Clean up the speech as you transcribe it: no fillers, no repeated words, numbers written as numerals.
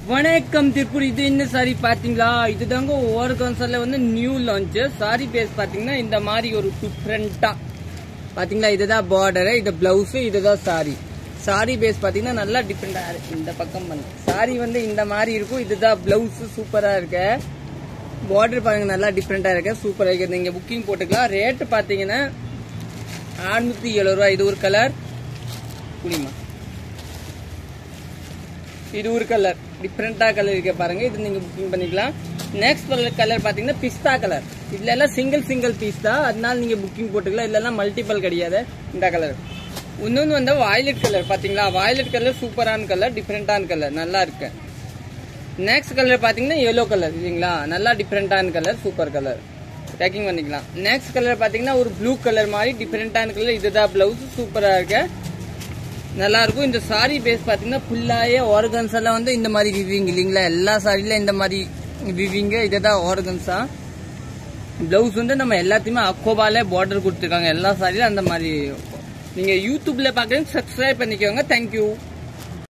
வணக்கம் திருப்பூர். இது என்ன சாரி பாத்தீங்களா? இதுதாங்க ஓர்கான்ஸால வந்து நியூ லான்ச் சாரி பேஸ் பாத்தீங்கன்னா இந்த மாதிரி ஒரு டிஃப்ரெண்டா பாத்தீங்களா. இதுதான் பார்டர், இது பிளவுஸ், இதுதான் சாரி. சாரி பேஸ் பாத்தீங்கன்னா நல்லா டிஃப்ரெண்டா இருக்கு. இந்த பக்கம் வந்து சாரி வந்து இந்த மாதிரி இருக்கும். இதுதான் பிளவுஸ், சூப்பரா இருக்கு. பார்டர் பாருங்க நல்லா டிஃப்ரெண்டா இருக்கு, சூப்பரா இருக்கு. நீங்க புக்கிங் போட்டுக்கலாம். ரேட் பாத்தீங்கன்னா 670 ரூபாய். இது ஒரு கலர் புரியுமா? இது ஒரு கலர் டிஃப்ரெண்டா கலர் இருக்கு பாருங்க. இது நீங்க புக்கிங் பண்ணிக்கலாம். நெக்ஸ்ட் கலர் பாத்தீங்கன்னா பிஸ்தா கலர். இதுல எல்லாம் சிங்கிள் பீஸ் தான், அதனால நீங்க புக்கிங் போட்டுக்கலாம். இதுல எல்லாம் மல்டிபிள் கிடையாது. இந்த கலர் இன்னொன்னு வந்து வயலட் கலர் பாத்தீங்களா? வயலட் கலர் சூப்பரான கலர், டிஃப்ரெண்டான கலர், நல்லா இருக்கு. நெக்ஸ்ட் கலர் பாத்தீங்கன்னா yellow கலர் இல்லைங்களா? நல்லா டிஃப்ரெண்டான கலர், சூப்பர் கலர், பேக்கிங் பண்ணிக்கலாம். நெக்ஸ்ட் கலர் பாத்தீங்கன்னா ஒரு ப்ளூ கலர் மாதிரி டிஃப்ரெண்டான கலர். இதுதான் பிளவுஸ், சூப்பரா இருக்கு, நல்லா இருக்கும். இந்த சாரி பேஸ் பாத்தீங்கன்னா ஃபுல்லாயே ஆர்கன்ஸ் எல்லாம் வந்து இந்த மாதிரி விவிங் இல்லைங்களா? எல்லா சாரில இந்த மாதிரி விவிங்க. இதுதான் ஆர்கன்ஸா. பிளவுஸ் வந்து நம்ம எல்லாத்தையுமே அக்கோபால பார்டர் கொடுத்துருக்காங்க எல்லா சாரியில அந்த மாதிரி. நீங்க யூடியூப்ல பாக்குறீங்க, சப்ஸ்கிரைப் பண்ணிக்கோங்க. தேங்க்யூ.